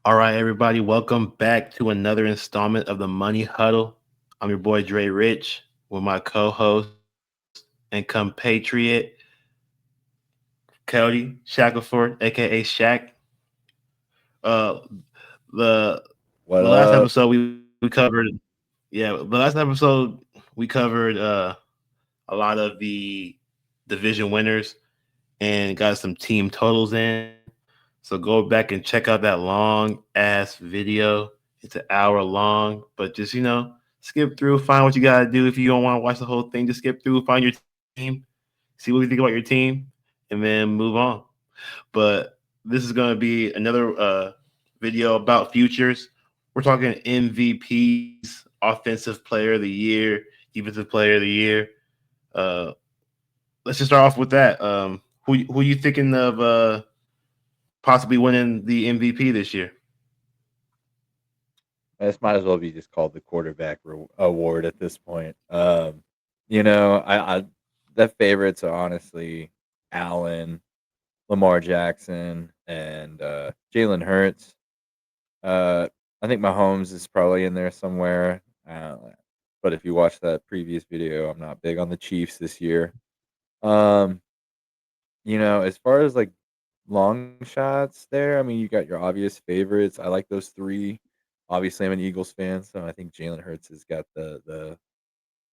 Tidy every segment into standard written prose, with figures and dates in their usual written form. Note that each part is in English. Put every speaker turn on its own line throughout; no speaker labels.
All right, everybody, welcome back to another installment of the Money Huddle. I'm your boy Dre Rich with my co-host and compatriot Cody Shackleford, aka Shack. Uh, the
What
the last
up?
episode we covered, yeah, the last episode we covered a lot of the division winners and got some team totals in. So go back and check out that long ass video. It's an hour long, but just skip through, find what you gotta do. If you don't want to watch the whole thing, just skip through, find your team, see what you think about your team, and then move on. But this is gonna be another video about futures. We're talking MVPs, offensive player of the year, defensive player of the year. Uh, let's just start off with that. Who you thinking of possibly winning the MVP this year?
This might as well be just called the quarterback award at this point. I the favorites are honestly Allen, Lamar Jackson, and Jalen Hurts. Uh, I think Mahomes is probably in there somewhere. But if you watch that previous video, I'm not big on the Chiefs this year. Um, as far as like long shots there, I mean, you got your obvious favorites. I like those three. Obviously, I'm an Eagles fan, so I think Jalen Hurts has got the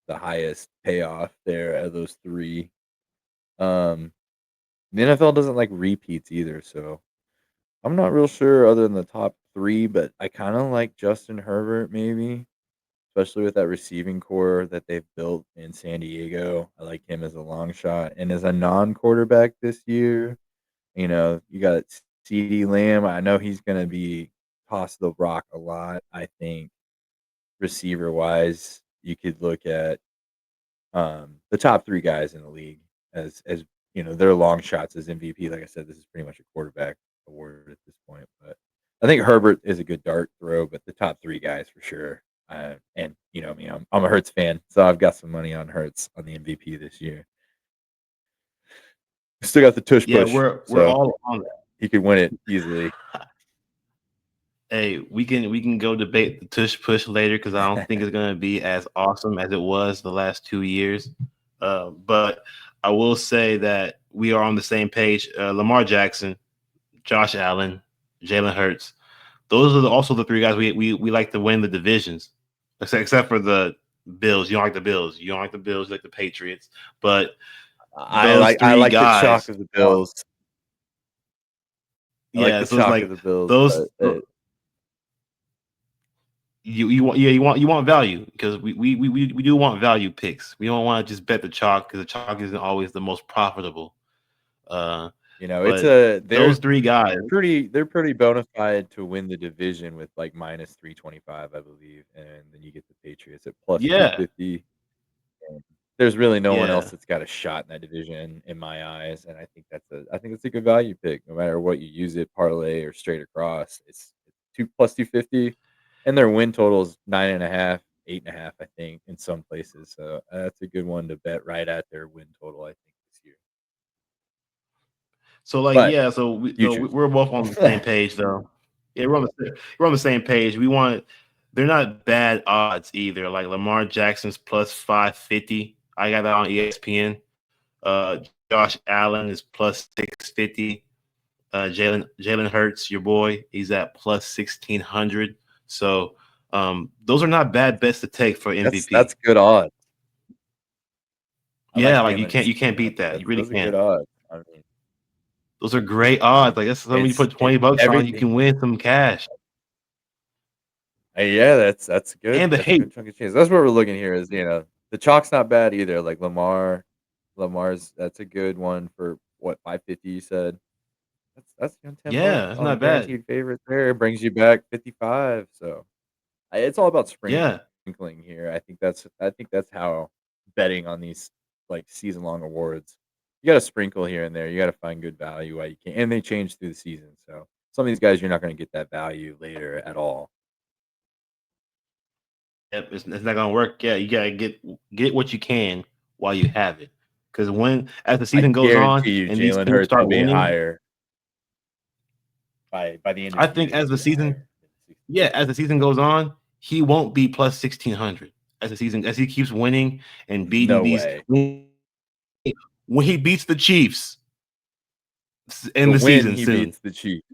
highest payoff there of those three. Um, the NFL doesn't like repeats either, so I'm not real sure other than the top three, but I kind of like Justin Herbert maybe, especially with that receiving core that they've built in San Diego. I like him as a long shot and as a non-quarterback this year. You got CD Lamb. I know he's going to be toss the rock a lot. I think receiver wise, you could look at the top three guys in the league as their long shots as MVP. Like I said, this is pretty much a quarterback award at this point. But I think Herbert is a good dart throw, but the top three guys for sure. And you know me, I'm a Hurts fan, so I've got some money on Hurts on the MVP this year. Still got the tush
Yeah,
push,
we're
so
all on that.
he could win it easily.
Hey, we can go debate the tush push later because I don't think it's gonna be as awesome as it was the last 2 years. But I will say that we are on the same page. Lamar Jackson, Josh Allen, Jalen Hurts. Those are also the three guys we like to win the divisions, except for the Bills. You don't like the Bills. You don't like the Bills. You like the Patriots. But
I
those
like I
three
like the chalk
guys
of the
are
Bills. I like
yeah.
the
So it's
chalk of
like
the Bills,
those.
but
You want value because we do want value picks. We don't want to just bet the chalk because the chalk isn't always the most profitable. Uh,
it's
but
a
those three guys,
they're pretty bona fide to win the division with like minus 325, I believe, and then you get the Patriots at plus
yeah,
250. And there's really no one else
yeah,
that's got a shot in that division in my eyes, and I think it's a good value pick no matter what you use it parlay or straight across. It's two plus 250, and their win total is 9.5, 8.5, I think, in some places. So that's a good one to bet right at their win total, I think, this year.
so like
But
yeah, so
futures.
we're both on the same page though. Yeah, we're on the same page. They're not bad odds either. Like Lamar Jackson's plus 550. I got that on ESPN. Josh Allen is plus 650. Jalen Hurts, your boy, he's at plus 1,600. So those are not bad bets to take for
That's
MVP.
good odds. I
Yeah,
like
like
paying
you
like
can't you can't beat that. You really
those are good
can't.
odds. I mean,
Those are great odds. Like that's something you
it's
put 20 bucks on, you
everything.
can win some cash.
Yeah, that's good.
And the
That's a
hate,
good chunk of change. That's what we're looking here. Is the chalk's not bad either. Like Lamar's that's a good one for what 550 you said. That's 10 bucks
yeah, it's
on a
not bad.
guaranteed favorite there. Brings you back 55. So it's all about
Yeah,
sprinkling here. I think that's how betting on these like season long awards. You got to sprinkle here and there. You got to find good value while you can, and they change through the season. So some of these guys you're not going to get that value later at all.
yep, it's not gonna work. Yeah, you gotta get what you can while you have it. Because when as the
I
season goes on
guarantee you
and these
Jalen
teams
Hurts will
start
be
winning,
higher. by the end of
I
the year,
think
he's
as the
gonna be
season,
higher than 60.
yeah, as the season goes on, he won't be plus 1600 as the season as he keeps winning and beating
No
these.
way.
When he beats the Chiefs in
The
the
win
season
he
soon,
beats the Chiefs.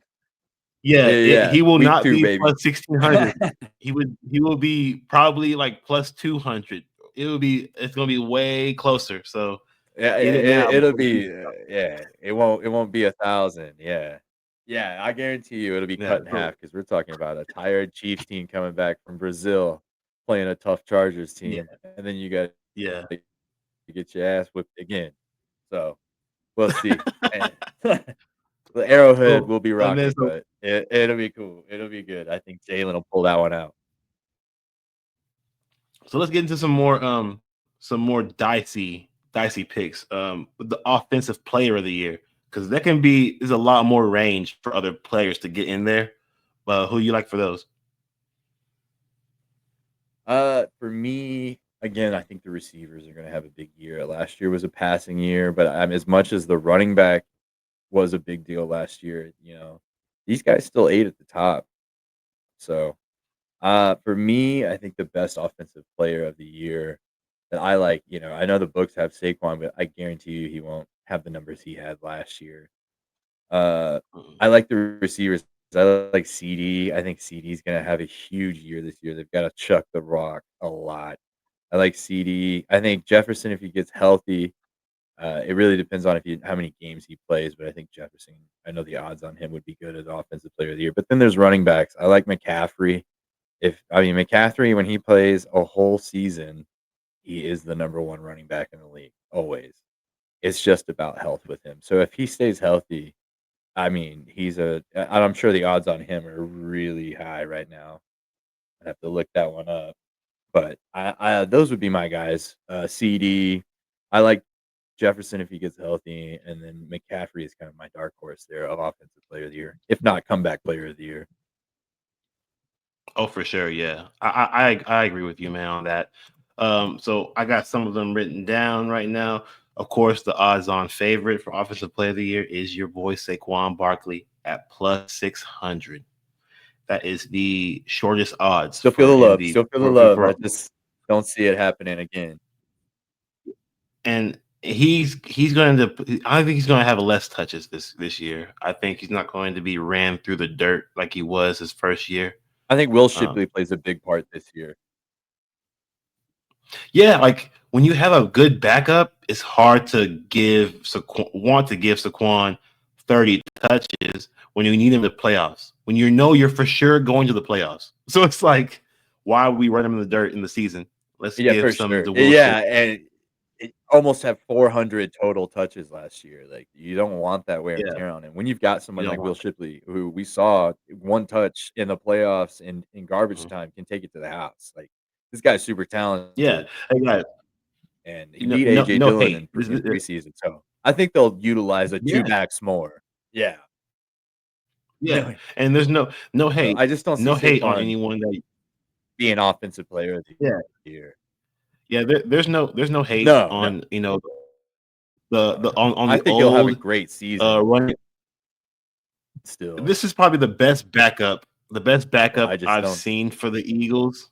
yeah,
Yeah, yeah.
he will
Week
not
2,
be
baby.
plus 1600. He will be probably like plus 200. It's gonna be way closer. So
Yeah,
get it now
it'll
before the
be,
season starts.
yeah, it won't be 1,000, yeah. Yeah, I guarantee you it'll be
Yeah,
cut in
so
half because 'cause we're talking about a tired Chiefs team coming back from Brazil, playing a tough Chargers
yeah,
team, and then you gotta
yeah.
get your ass whipped again. So, we'll see. And the Arrowhead
So
will be
and then
rocking, but it'll be cool. It'll be good. I think Jalen will pull that one out.
so let's get into some more dicey picks. With the offensive player of the year. Because there's a lot more range for other players to get in there. Who you like for those?
For me, again, I think the receivers are gonna have a big year. Last year was a passing year, but as much as the running back was a big deal last year, these guys still ate at the top. So, for me, I think the best offensive player of the year that I like, I know the books have Saquon, but I guarantee you he won't have the numbers he had last year. Uh,
Mm.
I like the receivers. I like CD. I think CD's gonna have a huge year this year. They've got to chuck the rock a lot. I like CD. I think Jefferson, if he gets healthy, it really depends on how many games he plays. But I think Jefferson. I know the odds on him would be good as offensive player of the year. But then there's running backs. I like McCaffrey. McCaffrey, when he plays a whole season, he is the number one running back in the league. Always. It's just about health with him. So if he stays healthy, I'm sure the odds on him are really high right now. I'd have to look that one up. But those would be my guys. CD, I like Jefferson if he gets healthy, and then McCaffrey is kind of my dark horse there of offensive player of the year, if not comeback player of the year.
Oh, for sure. Yeah, I agree with you, man, on that. So I got some of them written down right now. Of course, the odds-on favorite for offensive player of the year is your boy Saquon Barkley at plus 600. That is the shortest odds
Still feel
for
the
in
love.
the
Still feel the love.
for
I just don't see it happening again.
and he's going to. I think he's going to have less touches this year. I think he's not going to be ran through the dirt like he was his first year.
I think Will
Um,
Shipley plays a big part this year.
Yeah, like when you have a good backup, it's hard to want to give Saquon 30 touches when you need him to playoffs. When you know you're for sure going to the playoffs. So it's like, why would we run him in the dirt in the season? Let's
Yeah,
give
for
some
sure.
to Will
Yeah,
Shipley.
and it almost had 400 total touches last year. Like, you don't want that wear and
Yeah,
tear on him. When you've got
you
someone
don't
like Will
want
Shipley, who we saw one touch in the playoffs in
that.
garbage time can take it to the house. Like, this guy's super
Yeah,
talented,
hey guys,
and he beat
no
AJ
no
Dillon
hate.
in preseason. So I think they'll utilize a two
Yeah,
backs more. Yeah.
yeah,
No,
and there's no
so
hate,
I just don't see
no hate on
Saquon
anyone that.
being offensive player of the
Yeah,
year.
yeah. There's no hate
No, no.
on the on
I
the
think he'll have a
old
great season
running.
still.
This is probably the best
Well, I
backup
just
I've
don't
seen for the Eagles.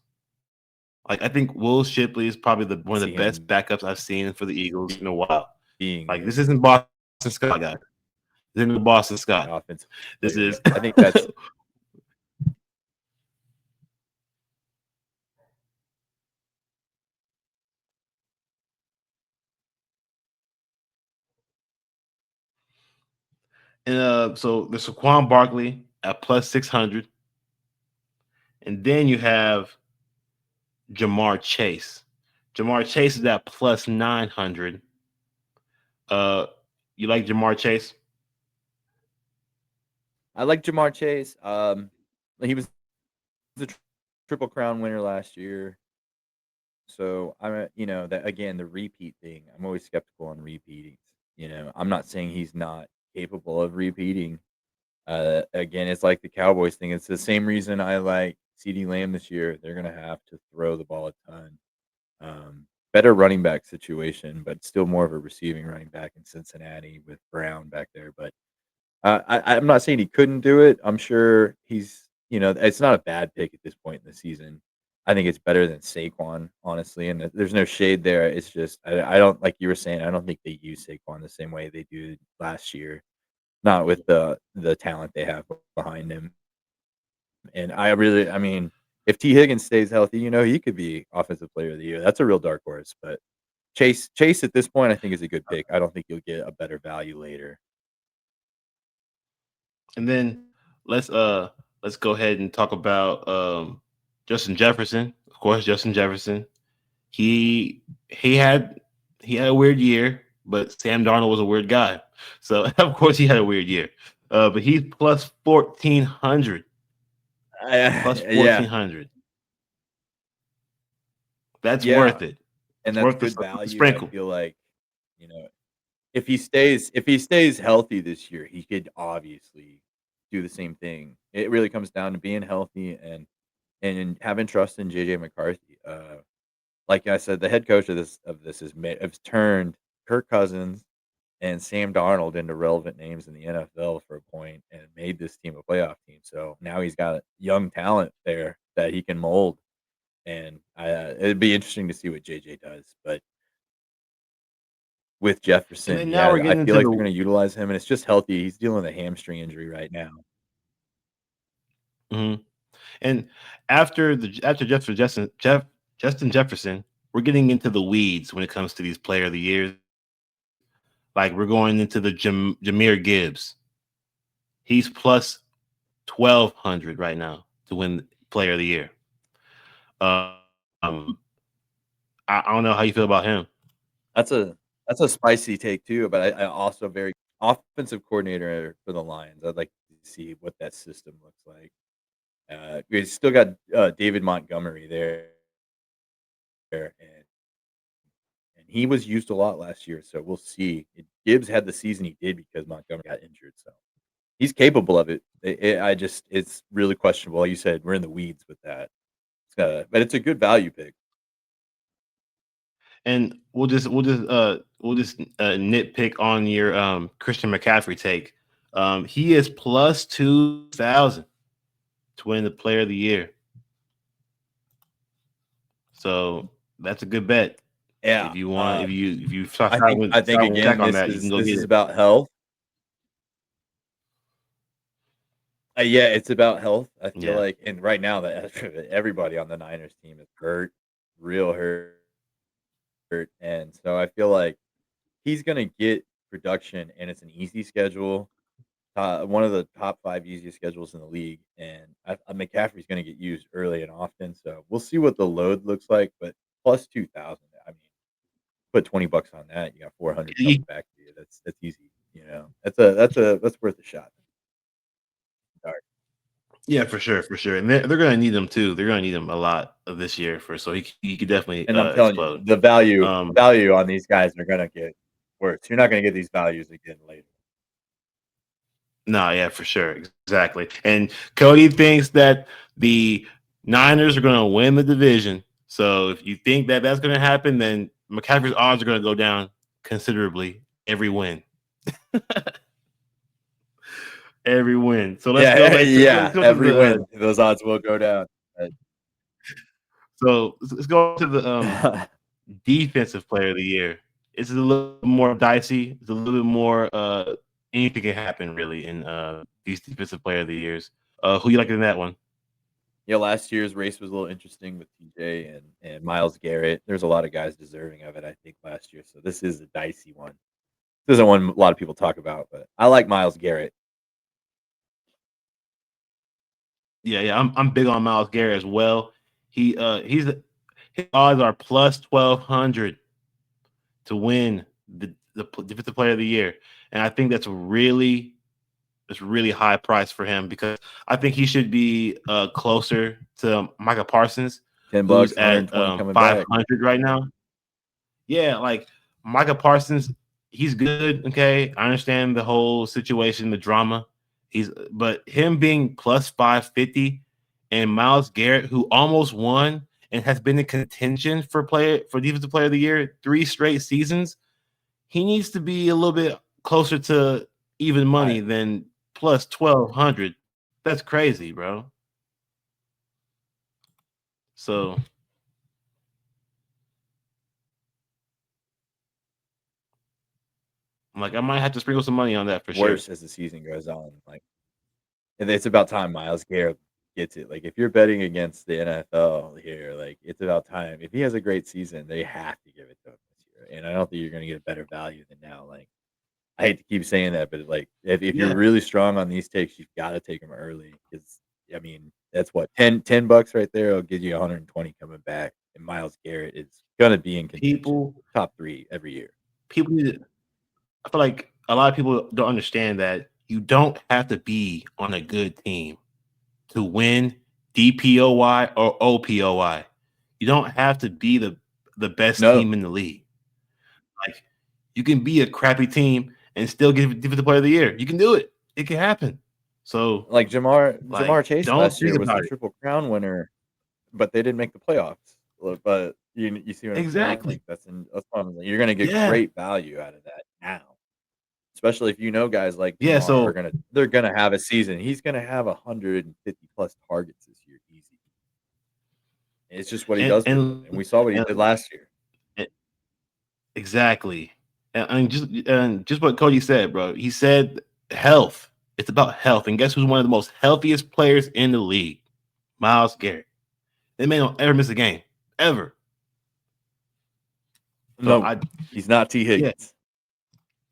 Like I think Will Shipley is probably the one of
see
the best
him
backups I've seen for the Eagles in a while.
being
Like this isn't Boston Scott, guy. This isn't Boston
the
Scott.
offensive
This
player of the
is
year. I think that's
and so there's Saquon Barkley at plus 600, and then you have Jamar Chase. Jamar Chase is at plus 900. Uh, you like Jamar Chase?
I like Jamar Chase. He was the triple crown winner last year. So that again, the repeat thing. I'm always skeptical on repeating. I'm not saying he's not capable of repeating. Again, it's like the Cowboys thing. It's the same reason I like CD Lamb this year. They're gonna have to throw the ball a ton. Better running back situation, but still more of a receiving running back in Cincinnati with Brown back there. But I'm not saying he couldn't do it. I'm sure he's, it's not a bad pick at this point in the season. I think it's better than Saquon, honestly, and there's no shade there. It's just I don't like you were saying. I don't think they use Saquon the same way they do last year. Not with the talent they have behind him. And I mean, if T Higgins stays healthy, he could be offensive player of the year. That's a real dark horse. But Chase at this point, I think is a good pick. I don't think you'll get a better value later.
And then let's go ahead and talk about Justin Jefferson. Of course, Justin Jefferson. He he had he had a weird year, but Sam Darnold was a weird guy. So of course he had a weird year. But he's plus 1,400. Plus
Yeah,
1,400. That's
yeah,
worth it.
and
It's
that's
worth
good
the
value. I
sprinkle.
feel like, you know, if he stays healthy this year, he could obviously do the same thing. It really comes down to being healthy and having trust in JJ McCarthy. Like I said, the head coach of this has turned Kirk Cousins and Sam Darnold into relevant names in the NFL for a point and made this team a playoff team. So now he's got young talent there that he can mold, and it'd be interesting to see what JJ does. But with
And
Jefferson,
then now
yeah,
we're
I
getting
feel
into
like they're
the
going to utilize him, and it's just healthy. He's dealing with a hamstring injury right now.
mhm. And after Justin Jefferson, we're getting into the weeds when it comes to these player of the years. Like we're going into the Jameer Gibbs. He's plus 1,200 right now to win player of the year. Um, I don't know how you feel about him.
That's a spicy take too, but I also very offensive coordinator for the Lions. I'd like to see what that system looks like. We still got David Montgomery there, and he was used a lot last year. So we'll see. Gibbs had the season he did because Montgomery got injured. So he's capable of it. It's really questionable. Like you said, we're in the weeds with that. But it's a good value pick.
And we'll just nitpick on your Christian McCaffrey take. He is plus 2,000 to win the player of the year. So that's a good bet.
Yeah.
If you want, if you
I
start
think
with
I think
start with
again
check on
this
that, you can
is
go
this
get
is
it.
about health. Yeah, it's about health. I feel
Yeah.
like, and right now that everybody on the Niners team is hurt, real hurt, and so I feel like he's gonna get production, and it's an easy schedule, one of the top 5 easiest schedules in the league, and McCaffrey's gonna get used early and often. So we'll see what the load looks like, but plus 2,000. I mean, put $20 on that, you got 400 coming
You-
back to you. That's easy. That's worth a shot.
yeah, for sure, for sure. And they're gonna need him too. They're gonna need him a lot of this year for so he could definitely
And I'm telling you,
explode.
the value
Um,
value on these guys are gonna get worse. You're not gonna get these values again later.
no, yeah, for sure, exactly. And Cody thinks that the Niners are gonna win the division. So if you think that that's gonna happen, then McCaffrey's odds are gonna go down considerably every win. Every win. So let's go
Yeah,
back to let's
yeah,
go to
every
the
win, those odds will go down.
so let's go to the defensive player of the year. It's a little more dicey. It's a little bit more anything can happen really in these defensive player of the years. Who you like in that one?
Yeah, last year's race was a little interesting with TJ and Myles Garrett. There's a lot of guys deserving of it, I think, last year. So this is a dicey one. This isn't one a lot of people talk about, but I like Myles Garrett.
Yeah, yeah, I'm big on Miles Garrett as well. He's his odds are plus 1,200 to win the defensive player of the year, and I think that's really high price for him because I think he should be closer to Micah Parsons, who's
$10,
at
120 coming back.
500 right now. Yeah, like Micah Parsons, he's good. Okay, I understand the whole situation, the drama. But him being plus 550 and Miles Garrett, who almost won and has been in contention for defensive player of the year 3 straight seasons, he needs to be a little bit closer to even
I
money than plus 1,200. That's crazy, bro. So I'm like, I might have to sprinkle some money on that for sure.
Worse as the season goes on. Like, and it's about time Miles Garrett gets it. Like, if you're betting against the NFL here, like, it's about time. If he has a great season, they have to give it to him this year. And I don't think you're going to get a better value than now. Like, I hate to keep saying that, but like, if you're
Yeah,
really strong on these takes, you've got to take them early because I mean, that's what ten bucks right there. Will give you 120 coming back, and Miles Garrett is gonna be in contention,
people
top 3 every year.
people need to, I feel like a lot of people don't understand that you don't have to be on a good team to win DPOY or OPOY. You don't have to be the best
No,
team in the league. Like you can be a crappy team and still get defensive player of the year. You can do it. It can happen. So
like Jamar
like
Chase
don't
last
think
year was the
about it.
Triple Crown winner, but they didn't make the playoffs. But you see what I'm saying?
Exactly.
Like that's what I'm, you're gonna get
Yeah.
great value out of that now. Especially if you know guys like
Yeah.
Jamar are
So
they're gonna have a season. He's gonna have 150 plus targets this year, easy. It's just what he
and
does for a living, and we saw what he did
and,
last year.
and exactly. And just what Cody said, bro. He said health. It's about health. And guess who's one of the most healthiest players in the league? Miles Garrett. They may not ever miss a game. Ever. So
No, he's not T.
yeah.
Higgins.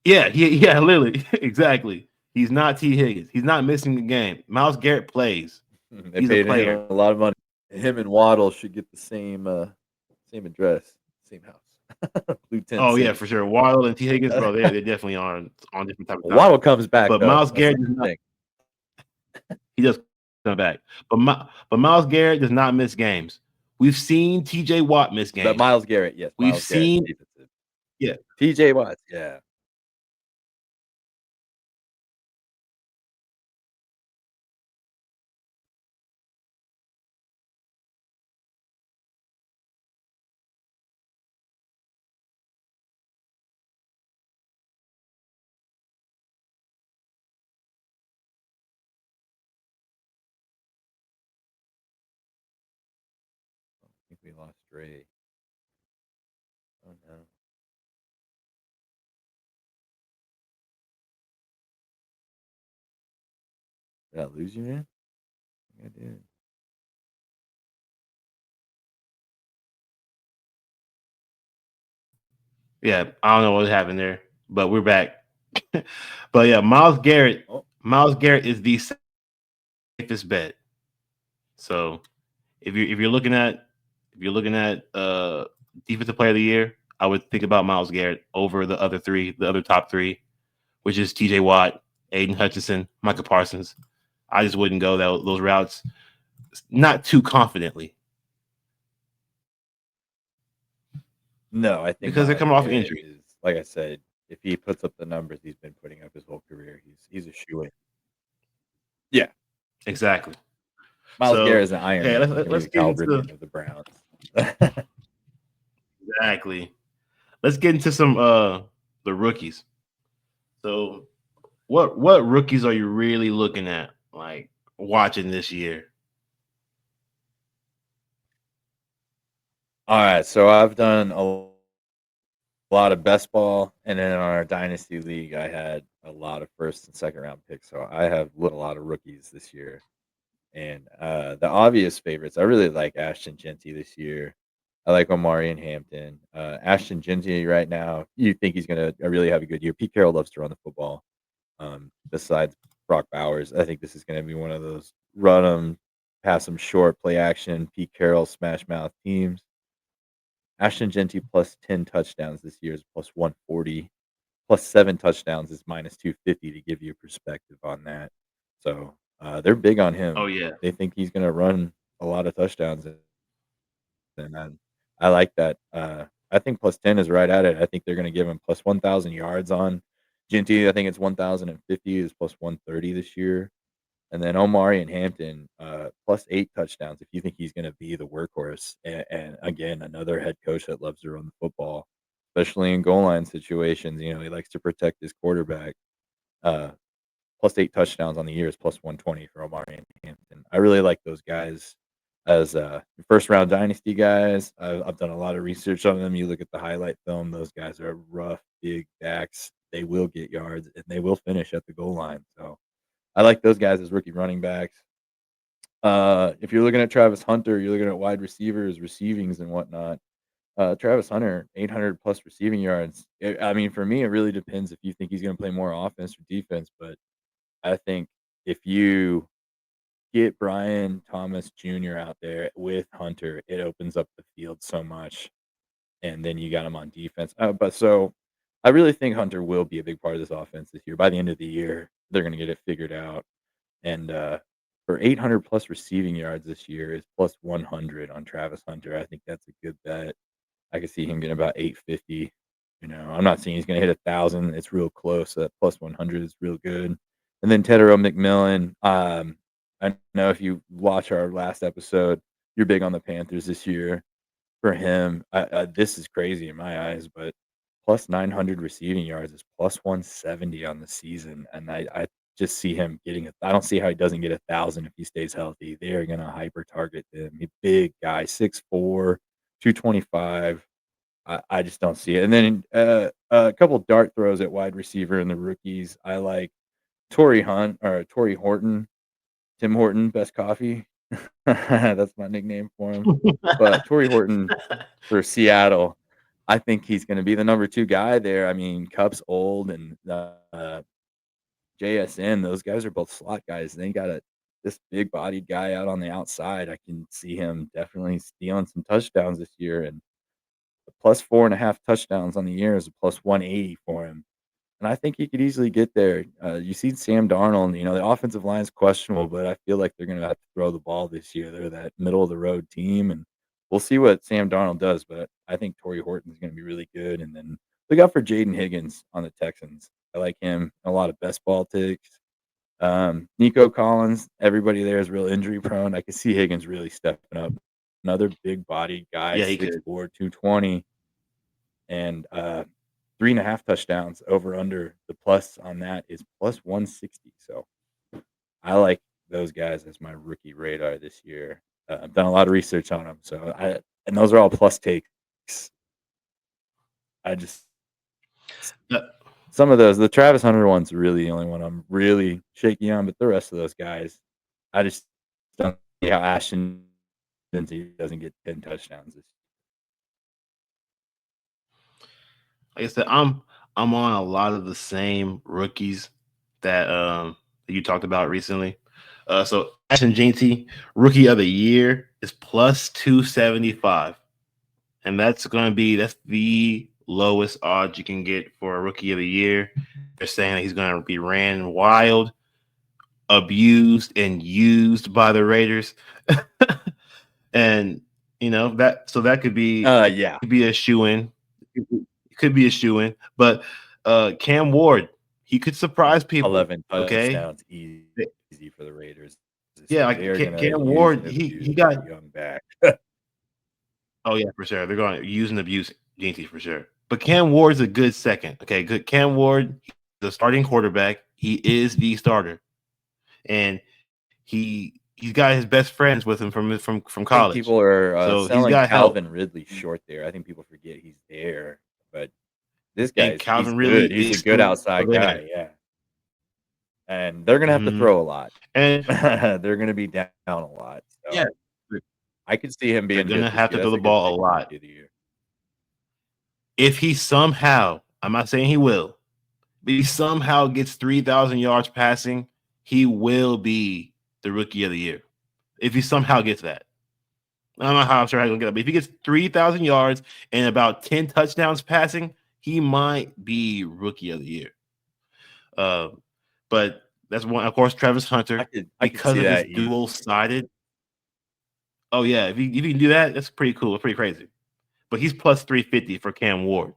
Yeah, literally. Exactly. He's not T. Higgins. He's not missing the game. Miles Garrett plays.
They
He's a
paid him
player.
a lot of money. Him and Waddle should get the same address, same house. Blueton
Oh yeah,
City.
for sure. Waddle and T. Higgins, bro, they definitely are on different type of time.
Waddle comes back
But
though.
Miles
That's
Garrett
the
does not.
thing.
He does come back. But Miles Garrett does not miss games. We've seen T.J. Watt miss
But
games.
Miles Garrett, yes,
We've
Miles Garrett's
seen
defensive.
yeah.
T.J. Watts, yeah. I think we lost Ray. Oh no. Did I lose you, man? I think I did.
Yeah, I don't know what happened there, but we're back. But yeah, Miles Garrett.
Oh,
Miles Garrett is the safest bet. So if you're looking at defensive player of the year, I would think about Miles Garrett over the other top three, which is T.J. Watt, Aiden Hutchinson, Micah Parsons. I just wouldn't go those routes, not too confidently
no, I think
because they're
Miles
coming off
Garrett
injury.
is, like I said, if he puts up the numbers he's been putting up his whole career, he's a shoe in. Yeah.
Exactly.
Miles Garrett
So
is an Iron
okay,
Man. He's gonna be
let's
the
get
Cal
into
Ripken of the Browns.
exactly. Let's get into some the rookies. So what rookies are you really looking at, like watching this year?
All right, so I've done a lot of best ball, and then in our dynasty league, I had a lot of first and second round picks. So I have a lot of rookies this year, and the obvious favorites. I really like Ashton Genty this year. I like Omari and Hampton. Ashton Genty right now, you think he's gonna really have a good year. Pete Carroll loves to run the football. Besides Brock Bowers, I think this is gonna be one of those run them, pass them short, play action. Pete Carroll smash mouth teams. Ashton Genty plus 10 touchdowns this year is plus 140. Plus 7 touchdowns is minus 250 to give you perspective on that. So they're big on
Oh
him.
yeah.
They think he's going to run a lot of touchdowns, and I like that. I think plus 10 is right at it. I think they're going to give him plus 1,000 yards on Genty. I think it's 1,050 is plus 130 this year. And then Omari and Hampton, plus 8 touchdowns if you think he's going to be the workhorse. And again, another head coach that loves to run the football, especially in goal line situations. You know, he likes to protect his quarterback. Uh, plus 8 touchdowns on the year is plus 120 for Omari and Hampton. I really like those guys as first round dynasty guys. I've done a lot of research on them. You look at the highlight film; those guys are rough, big backs. They will get yards and they will finish at the goal line. So I like those guys as rookie running backs. If you're looking at Travis Hunter, you're looking at wide receivers, receivings, and whatnot. Travis Hunter, 800 plus receiving yards. I mean, for me, it really depends if you think he's going to play more offense or defense. But I think if you get Brian Thomas Jr. out there with Hunter, it opens up the field so much. And then you got him on defense. But so I really think Hunter will be a big part of this offense this year. By the end of the year, they're going to get it figured out. And for 800 plus receiving yards this year is plus 100 on Travis Hunter. I think that's a good bet. I could see him getting about 850. I'm not saying he's going to hit 1,000. It's real close. That plus 100 is real good. And then Tedero McMillan. I know if you watch our last episode, you're big on the Panthers this year. For him, this is crazy in my eyes, but plus 900 receiving yards is plus 170 on the season, and I just see him getting it. I don't see how he doesn't get 1,000 if he stays healthy. They are gonna hyper target him. He's a big guy, 6'4", 225. I just don't see it. And then a couple dart throws at wide receiver in the rookies. I like Torrey Horton, Tim Horton, best coffee. That's my nickname for him. But Torrey Horton for Seattle, I think he's going to be the number 2 guy there. I mean, Cup's old and JSN, those guys are both slot guys. They got this big bodied guy out on the outside. I can see him definitely stealing some touchdowns this year, and the plus 4.5 touchdowns on the year is a plus 180 for him. And I think he could easily get there. You see Sam Darnold, the offensive line is questionable, but I feel like they're going to have to throw the ball this year. They're that middle of the road team, and we'll see what Sam Darnold does. But I think Torrey Horton is going to be really good. And then look out for Jaden Higgins on the Texans. I like him. A lot of best ball takes. Nico Collins, everybody there is real injury prone. I can see Higgins really stepping up. Another big bodied guy,
Yeah, he
6'4",
could.
220. And 3.5 touchdowns over under the plus on that is plus 160. So I like those guys as my rookie radar this year. I've done a lot of research on them. And those are all plus takes. I just,
Uh,
some of those, the Travis Hunter one's really the only one I'm really shaky on, but the rest of those guys, I just don't see how Ashton doesn't get 10 touchdowns this
like I said, I'm on a lot of the same rookies that you talked about recently. So Ashton Jeanty, rookie of the year, is plus 275, and that's the lowest odds you can get for a rookie of the year. They're saying that he's going to be ran wild, abused, and used by the Raiders, and that could be
Yeah.
a shoe in. It could be a shoe in, but Cam Ward, he could surprise people.
11
Okay,
touchdowns easy for the Raiders this
yeah,
year.
like
They are gonna
Cam
use
Ward,
and
he
abuse
got.
that young back.
Oh yeah, for sure. They're going to use and abuse Jinty for sure. But Cam Ward's a good second. Okay, good. Cam Ward, the starting quarterback. He is the starter, and he's got his best friends with him from
I think
college.
people are
So he's
selling
got help.
Calvin Ridley short there. I think people forget he's there, but this
And
he's
Calvin
good.
Ridley
He's a
is
good
still
outside
there.
guy, yeah. And they're gonna have to
Mm-hmm.
throw a lot.
And
They're gonna be down a lot.
yeah,
So I could see him
they're
being
gonna
good this
have
year.
to throw
That's
the
a good
ball a
pick for
lot.
rookie of the year.
If he somehow, I'm not saying he will, but he somehow gets 3,000 yards passing, he will be the rookie of the year. If he somehow gets that. I don't know how I'm sure how he's gonna get that, but if he gets 3,000 yards and about 10 touchdowns passing, he might be rookie of the year. Uh, but that's one, of course, Travis Hunter,
I could
because
see
of his
that easy.
dual sided. Oh yeah, if you can do that, that's pretty cool. It's pretty crazy. But he's plus 350 for Cam Ward.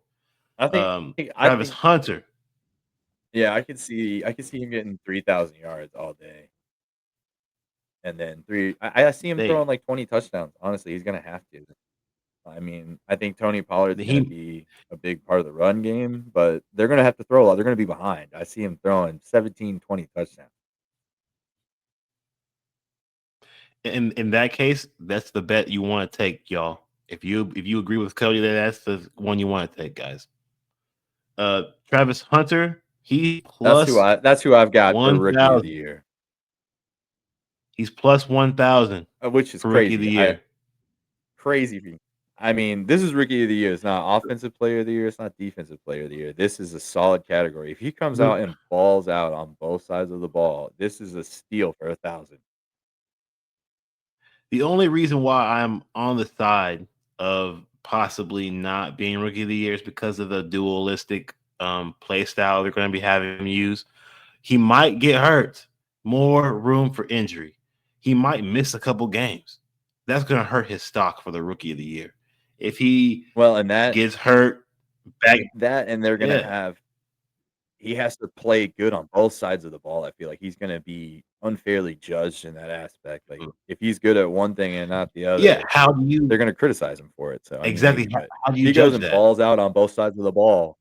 I think I
Travis
think
Hunter.
yeah, I could see him getting 3,000 yards all day. And then I see him
They
throwing like 20 touchdowns. Honestly, he's gonna have to. I mean, I think Tony Pollard's going to
He
be a big part of the run game, but they're going to have to throw a lot. They're going to be behind. I see him throwing 17, 20 touchdowns.
in that case, that's the bet you want to take, y'all. If you agree with Cody that that's the one you want to take, guys. Travis Hunter, he plus
That's who I've got for rookie of the
1,000.
year,
He's plus 1,000
which is
for rookie of
crazy.
the year.
Crazy. I mean, this is rookie of the year. It's not offensive player of the year. It's not defensive player of the year. This is a solid category. If he comes
The,
out and balls out on both sides of the ball, this is a steal for 1,000.
the only reason why I'm on the side of possibly not being rookie of the year is because of the dualistic play style they're going to be having him use. He might get hurt, more room for injury. He might miss a couple games. That's going to hurt his stock for the rookie of the year. If he
Well, and that
gets hurt, back,
that and they're gonna
yeah,
have he has to play good on both sides of the ball. I feel like he's gonna be unfairly judged in that aspect. Like if he's good at one thing and not the
yeah.
other,
How do you
they're gonna criticize him for it. So I mean,
exactly?
maybe, but
How do
if
you
he goes
judge
and
that?
balls out on both sides of the ball,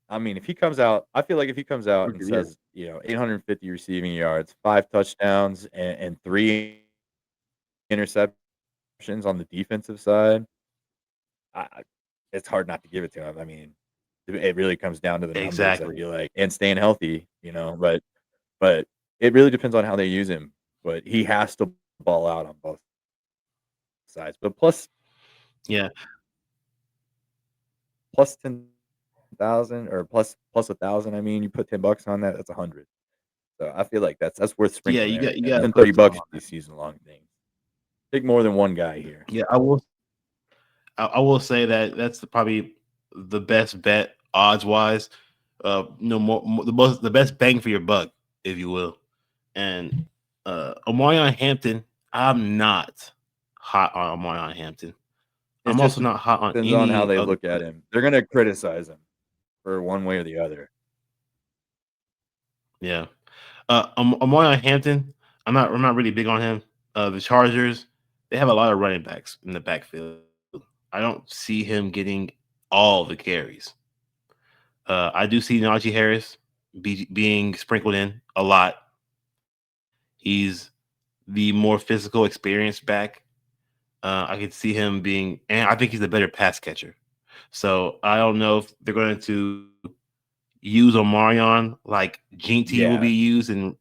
I mean, if he comes out, I feel like if he comes out and
Rookie of the year.
says, 850 receiving yards, 5 touchdowns, and 3 interceptions on the defensive side, I it's hard not to give it to him. I mean, it really comes down to the numbers, I
Exactly.
feel like, and staying healthy, but it really depends on how they use him. But he has to ball out on both sides. But
Yeah,
plus 10,000 or plus 1,000. I mean, you put $10 on that, that's 100. So I feel like that's worth
yeah.
sprinkling there,
You
and
got to
then
put
30
some
bucks
on
these
that.
season long things. Take more than one guy here.
Yeah, I will say that that's probably the best bet odds wise. The best bang for your buck, if you will. And Omarion Hampton, I'm not hot on Omarion Hampton.
It
I'm
just
also not hot on
depends on how
any
they
other
look at
player.
him. They're gonna criticize him for one way or the other.
Yeah. Omarion Hampton, I'm not really big on him. The Chargers, they have a lot of running backs in the backfield. I don't see him getting all the carries. I do see Najee Harris being sprinkled in a lot. He's the more physical, experienced back. I could see him being, and I think he's a better pass catcher. So I don't know if they're going to use Omarion like Gene will be
Yeah,
used in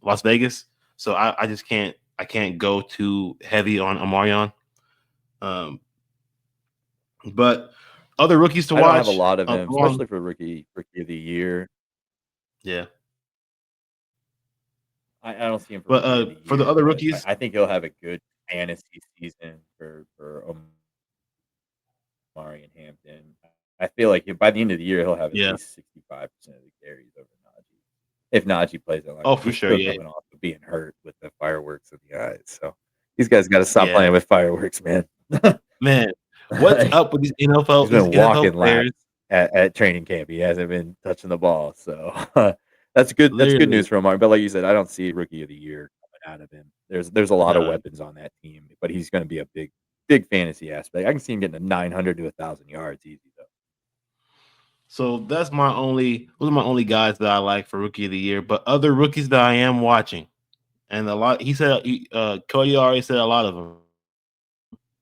Las Vegas. So I just can't go too heavy on Omarion. Um, but other rookies to
I don't have a
watch
lot of him,
along,
especially for rookie of the year.
yeah.
I don't see him for
But
rookie of the
for the
year,
other
but
rookies,
I think he'll have a good fantasy season for Omari and Hampton. I feel like by the end of the year he'll have at
yeah.
least 65% of the carries over Najee. If Najee plays it, I
Oh,
mean,
for
he's
sure,
still
yeah,
coming off of being hurt with the fireworks in the eyes. So these guys got to stop
yeah.
playing with fireworks, man.
Man, what's up with these
He's
NFL
been walking laps
players?
at training camp. He hasn't been touching the ball. So that's good. That's good
Literally,
news for Omar. But like you said, I don't see rookie of the year coming out of him. There's a lot of
no.
weapons on that team, but he's going to be a big fantasy aspect. I can see him getting to 900 to 1,000 yards easy though.
So those are my only guys that I like for rookie of the year. But other rookies that I am watching, and a lot. Cody already said a lot of them.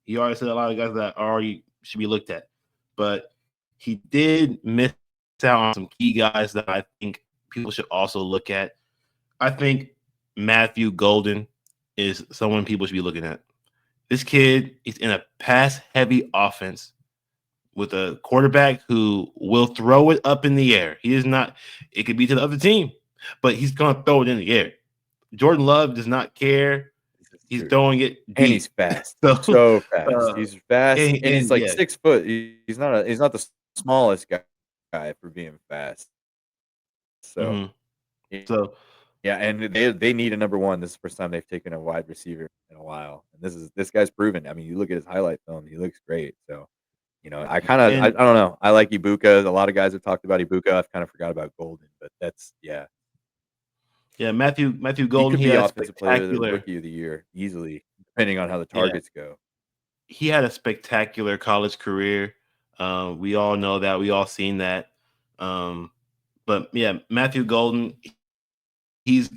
He already said a lot of guys that already should be looked at. But he did miss out on some key guys that I think people should also look at. I think Matthew Golden is someone people should be looking at. This kid is in a pass heavy offense with a quarterback who will throw it up in the air. He is not, it could be to the other team, but he's going to throw it in the air. Jordan Love does not care.
This is
He's
true.
throwing it
And he's
deep.
fast.
So,
So fast.
uh,
He's fast and he's
and
like
yeah,
6 foot. He's not the smallest guy for being fast. So
mhm. So
yeah, and they need a number one. This is the first time they've taken a wide receiver in a while, and this guy's proven. I mean, you look at his highlight film; he looks great. So, I
and
don't know. I like Ibuka. A lot of guys have talked about Ibuka. I've kind of forgot about Golden, but
yeah, Matthew
he
Golden,
could
he
be
had a
offensive player, the
spectacular.
rookie of the year easily. depending on how the
Yeah,
targets go.
he had a spectacular college career. We all know that. We all seen that. Um, but yeah, Matthew Golden, he's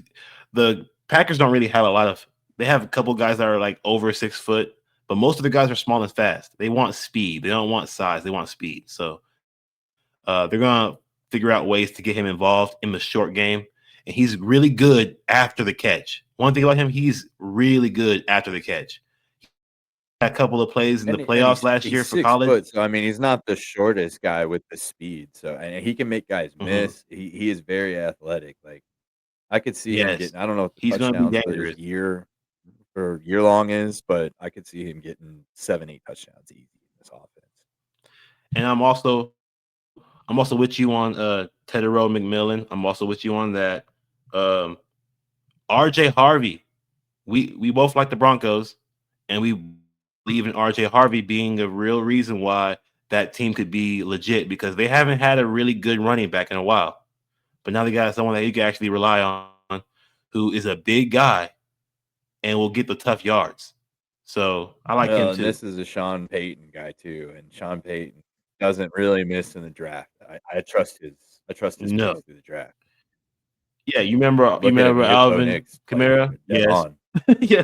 the Packers don't really have a lot of. They have a couple guys that are like over 6 foot, but most of the guys are small and fast. They want speed. They don't want size. They want speed. So they're gonna figure out ways to get him involved in the short game, and he's really good after the catch. One thing about him, he's really good after the catch. Had a couple of plays in the
And
playoffs last
he's
year for
6
college.
foot, so I mean, he's not the shortest guy with the speed. So and he can make guys
Mm-hmm.
miss. He is very athletic. Like I could see him
Yes,
getting. I don't know what the
he's gonna be
touchdowns for this
dangerous.
year or year long is, but I could see him getting 7, 8 touchdowns easy in this offense.
And I'm also with you on Tedero McMillan. I'm also with you on that. Um, RJ Harvey. We both like the Broncos, and we believe in RJ Harvey being a real reason why that team could be legit because they haven't had a really good running back in a while. But now they got someone that you can actually rely on, who is a big guy and will get the tough yards. So I like him
Well, and
too.
this is a Sean Payton guy too, and Sean Payton doesn't really miss in the draft. I trust his
No,
picks through the draft.
yeah, you
Look at him.
remember
You get Bo
Alvin
Nix, like
Kamara?
dead
Yes,
on.
yeah.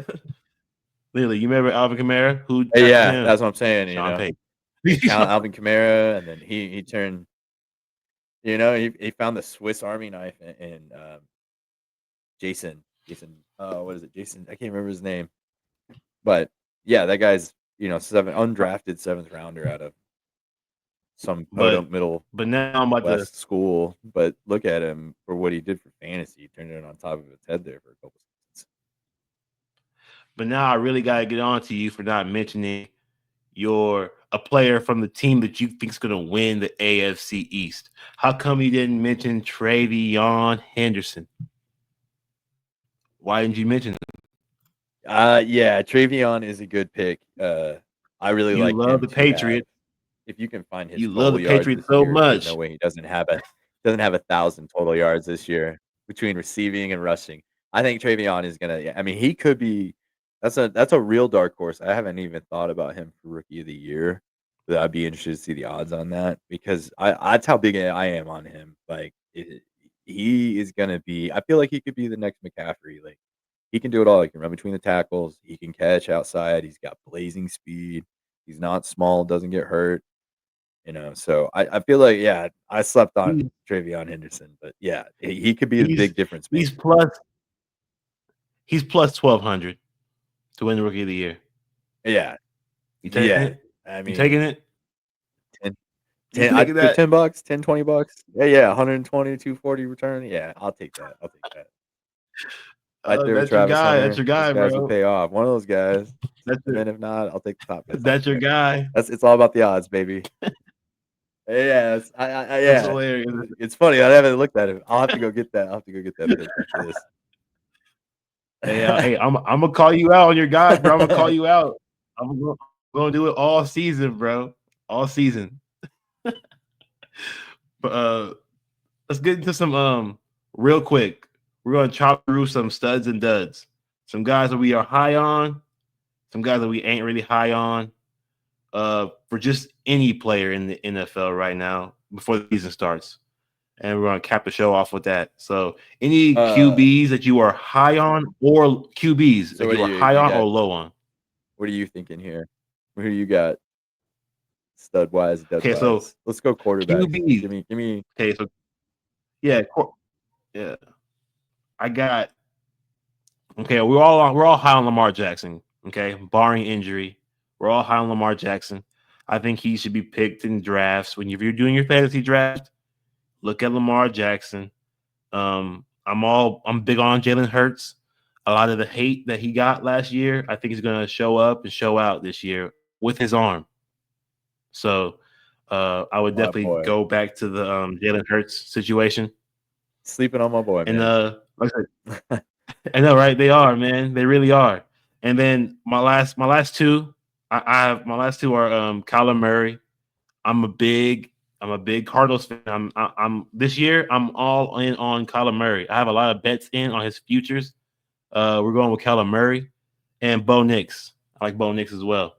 Literally, you remember Alvin Kamara? Who
Hey,
drafted
yeah,
him?
that's what I'm saying.
Sean Payton.
Alvin Kamara, and then he turned. He found the Swiss Army knife in Jason. What is it? Jason. I can't remember his name, but yeah, that guy's undrafted 7th rounder out of some
but
podunk middle
but now I'm about to.
West school. But look at him for what he did for fantasy. He turned it on top of his head there for a couple seasons.
But now I really gotta get on to you for not mentioning a player from the team that you think is gonna win the AFC East. How come you didn't mention Travion Henderson? Why didn't you mention him?
Yeah, Travion is a good pick. I really
You
like
love
him
the
to have.
Patriots.
If you can find his
You love
total
the
yards
Patriots
this
so
year, there's no
much.
way he doesn't have 1,000 total yards this year between receiving and rushing. I think Travion is gonna. Yeah, I mean, he could be. That's a real dark horse. I haven't even thought about him for Rookie of the Year, but I'd be interested to see the odds on that because that's how big I am on him. Like he is gonna be. I feel like he could be the next McCaffrey. Like he can do it all. He can run between the tackles. He can catch outside. He's got blazing speed. He's not small. Doesn't get hurt. So I feel like, yeah, I slept on
He,
Travion Henderson, but yeah, he could be the
he's
big difference
he's
maker.
plus he's plus 1,200 to win the Rookie of the Year.
Yeah,
You taking
yeah.
it?
I
You
mean,
taking it?
10,
You
10 I
taking
for
that?
$10, 10, $20. Yeah, 120, 240 return. Yeah, I'll take that. I'll take that. Right there with
That's your
Travis
guy. That's
Hunter.
your
Those
guy,
guys will
bro.
pay off. One of those guys.
That's
And
your
then if not, I'll take the top guys off
that's your
there.
guy.
It's all about the odds, baby. Yeah,
That's
yeah.
hilarious.
It's funny. I haven't looked at it. I'll have to go get that. I'll have to go get that pick after this.
Hey, I'm gonna call you out on your guy, bro. I'm gonna call you out. I'm gonna do it all season, bro. All season. But let's get into some real quick. We're gonna chop through some studs and duds. Some guys that we are high on, some guys that we ain't really high on. For just any player in the NFL right now before the season starts. And we're gonna cap the show off with that. So any
Uh,
QBs that you are high on or QBs
so
that
what
you
do
are
you
high
you
on or
got?
low on.
What are you thinking here? Who you got? Stud wise, dud
Okay, so
wise. Let's go quarterbacks.
QBs.
Give me.
Okay, so yeah, yeah. I got okay. We're all high on Lamar Jackson. Okay, barring injury, we're all high on Lamar Jackson. I think he should be picked in drafts. If you're doing your fantasy draft, look at Lamar Jackson. I'm big on Jalen Hurts. A lot of the hate that he got last year, I think he's going to show up and show out this year with his arm. So I would
My
definitely
boy.
go back to the Jalen Hurts situation.
Sleeping on my boy,
And
man.
like I know, right? They are, man. They really are. And then my last two, I have my last two are Kyler Murray. I'm a big Cardinals fan. I'm this year I'm all in on Kyler Murray. I have a lot of bets in on his futures. We're going with Kyler Murray, and Bo Nix. I like Bo Nix as well.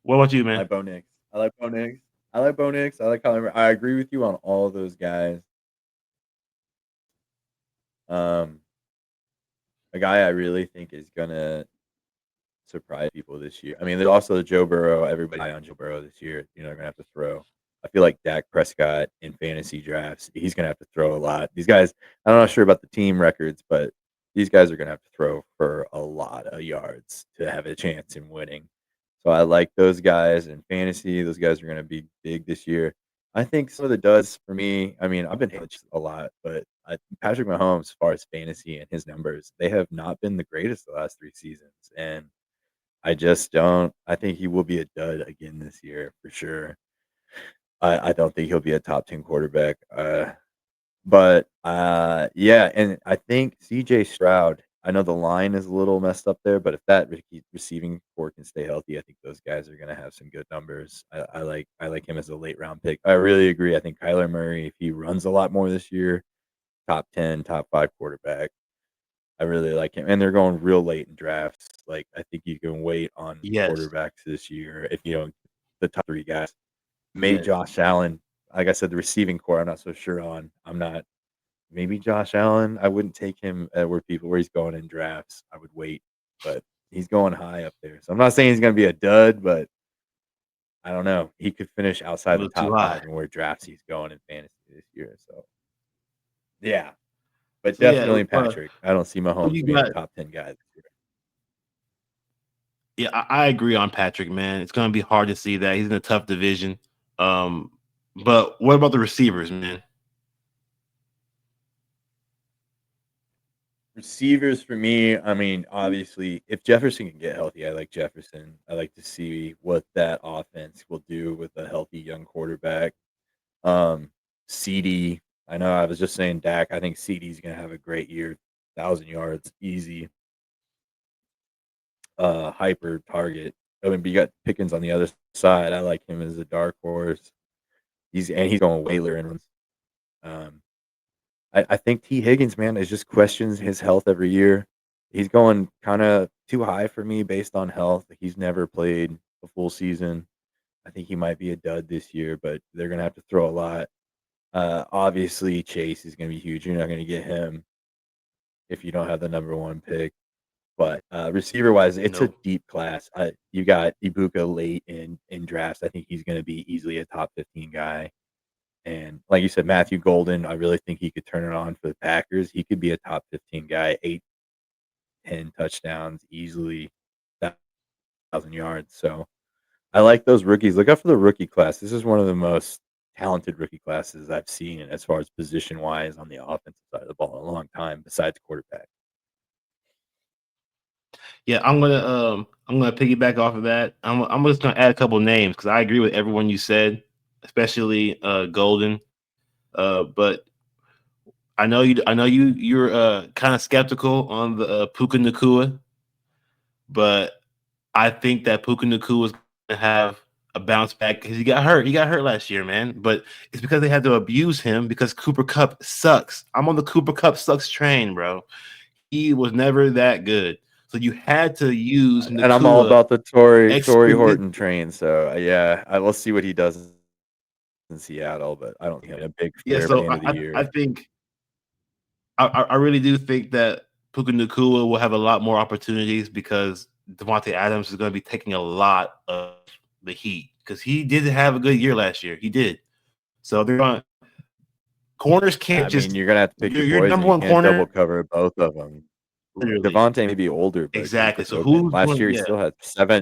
What about you,
I
man?
like Bo Nix. I like Bo Nix. I like Bo Nix. I like Kyler Murray. I agree with you on all of those guys. Um, a guy I really think is gonna surprise people this year. I mean, there's also Joe Burrow. Everybody on Joe Burrow this year. They're gonna have to throw. I feel like Dak Prescott in fantasy drafts, he's gonna have to throw a lot. These guys, I'm not sure about the team records, but these guys are gonna have to throw for a lot of yards to have a chance in winning. So I like those guys in fantasy. Those guys are gonna be big this year. I think some of the duds for me. I mean, I've been hating a lot, but Patrick Mahomes, as far as fantasy and his numbers, they have not been the greatest the last 3 seasons, and I just don't. I think he will be a dud again this year for sure. I don't think he'll be a top 10 quarterback. But yeah, and I think CJ Stroud. I know the line is a little messed up there, but if that receiving core can stay healthy, I think those guys are going to have some good numbers. I like him as a late round pick. I really agree. I think Kyler Murray, if he runs a lot more this year, top 10, top 5 quarterback. I really like him, and they're going real late in drafts. Like, I think you can wait on
Yes.
quarterbacks this year if you don't the top 3 guys. Maybe
Yes.
Josh Allen. Like I said, the receiving core, I'm not so sure on. I'm not. Maybe Josh Allen. I wouldn't take him at where he's going in drafts. I would wait, but he's going high up there. So I'm not saying he's going to be a dud, but I don't know. He could finish
A
outside the
little too
top
high.
5 and where drafts he's going in fantasy this year. So yeah, but
So yeah,
definitely Patrick. I don't see
who
Mahomes
you
being a
got?
top 10 guy this year.
Yeah, I agree on Patrick, man. It's going to be hard to see that. He's in a tough division. Um, but what about the receivers, man?
Receivers for me, I mean, obviously, if Jefferson can get healthy, I like Jefferson. I like to see what that offense will do with a healthy young quarterback. Um, CD, I know I was just saying Dak. I think CD's gonna have a great year, 1,000 yards, easy. Hyper target. I mean, but you got Pickens on the other side. I like him as a dark horse. He's going Whaler and runs. Um, I think T. Higgins, man, is just questions his health every year. He's going kind of too high for me based on health. He's never played a full season. I think he might be a dud this year, but they're gonna have to throw a lot. Obviously, Chase is gonna be huge. You're not gonna get him if you don't have the number one pick. But receiver wise, it's a
No.
deep class. You got Ibuka late in drafts. I think he's gonna be easily a top 15 guy. And like you said, Matthew Golden, I really think he could turn it on for the Packers. He could be a top 15 guy, 8, 10 touchdowns easily, 1,000 yards. So I like those rookies. Look out for the rookie class. This is one of the most talented rookie classes I've seen as far as position wise on the offensive side of the ball in a long time, besides quarterback.
Yeah, I'm gonna piggyback off of that. I'm just gonna add a couple names because I agree with everyone you said, especially Golden. But you're kind of skeptical on the Puka Nakua, but I think that Puka Nakua is gonna have a bounce back because he got hurt. He got hurt last year, man. But it's because they had to abuse him because Cooper Cup sucks. I'm on the Cooper Cup sucks train, bro. He was never that good. So you had to use
And I'm all
Nakua
about the Tory
extra.
Horton train. So yeah, I will see what he does in Seattle, but I don't think he'll be a big
Yeah,
fare by
so
the end of the
I
year.
think I really do think that Puka Nakua will have a lot more opportunities because Devontae Adams is going to be taking a lot of the heat because he did have a good year last year. He did. So they're going corners can't
I mean,
just
you're gonna have to pick your
your
poison.
number
You
one
can't double
corner
cover both of them.
literally
Devontae may be older, but he's
exactly.
just
So
open.
who's
Last
going?
year, he
Yeah,
still had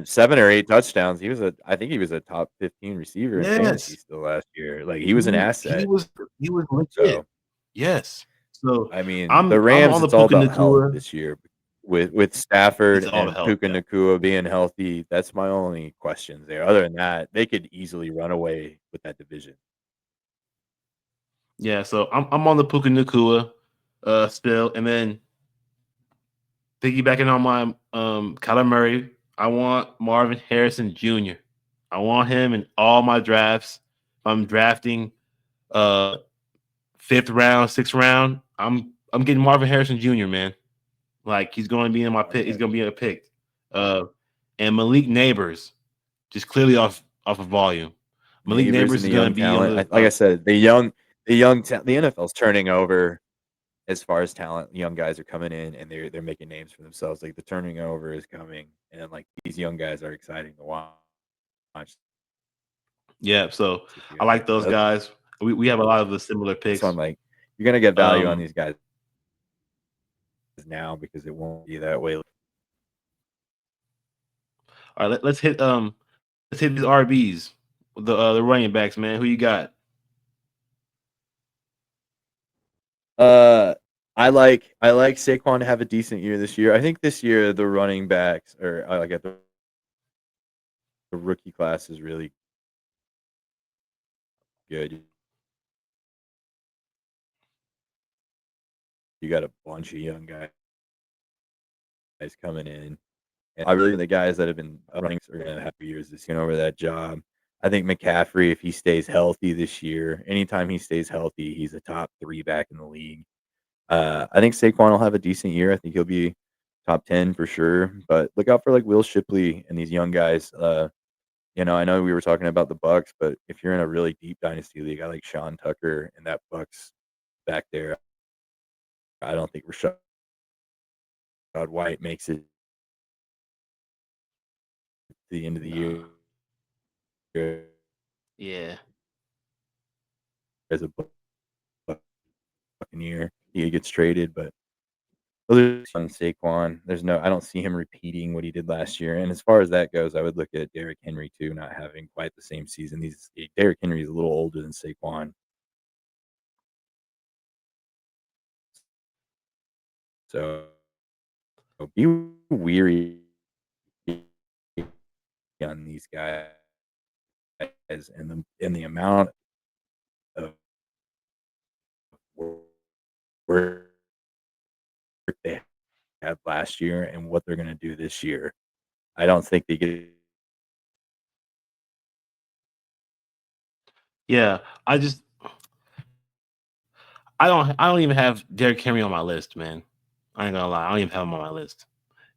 seven or 8 touchdowns. I think he was a top 15 receiver in fantasy
yes,
still last year. Like, he was an
he
asset.
was legit.
So,
Yes. So
I mean, the
I'm
Rams,
on the
it's all
Puka
about health
Nakua.
this year with
It's
Stafford
all the
and
help.
Puka
Yeah.
Nakua being healthy. That's my only questions there. Other than that, they could easily run away with that division.
Yeah. So I'm on the Puka Nakua still, and then piggybacking on my Kyler Murray, I want Marvin Harrison Jr. I want him in all my drafts. If I'm drafting uh fifth round, sixth round, I'm getting Marvin Harrison Jr., man. Like he's going to be in my pick. He's
Okay.
going to be in a pick. Uh, and Malik Neighbors, just clearly off of volume. Malik
Neighbors
Neighbors
and
is
the
going to
young
be on
talent.
the
Like I said, the NFL's turning over as far as talent. Young guys are coming in and they're making names for themselves. Like the turning over is coming, and like these young guys are exciting to watch.
yeah. So
This
I
year,
like those guys. We have a lot of the similar
that's why
picks.
I'm like, you're gonna get value on
Um,
these guys now because it won't be that way.
all right, let's hit these RBs, the running backs, man. Who you got?
I like Saquon to have a decent year this year. I think this year the running backs or I like the rookie class is really good. You got a bunch of young guys coming in. And I really think the guys that have been running are gonna have years this year over that job. I think McCaffrey, if he stays healthy this year, anytime he stays healthy, he's a top 3 back in the league. I think Saquon will have a decent year. I think he'll be top 10 for sure. But look out for like Will Shipley and these young guys. I know we were talking about the Bucks, but if you're in a really deep dynasty league, I like Sean Tucker and that Bucks back there. I don't think Rashad White makes it to the end of the
Nah.
year
Yeah.
as a Buccaneer. He gets traded, but other than Saquon, I don't see him repeating what he did last year. And as far as that goes, I would look at Derrick Henry too, not having quite the same season. Derrick Henry is a little older than Saquon, so be weary on these guys and the amount of work they had last year and what they're going to do this year. I don't think they get.
Yeah. I don't even have Derrick Henry on my list, man. I ain't gonna lie. I don't even have him on my list.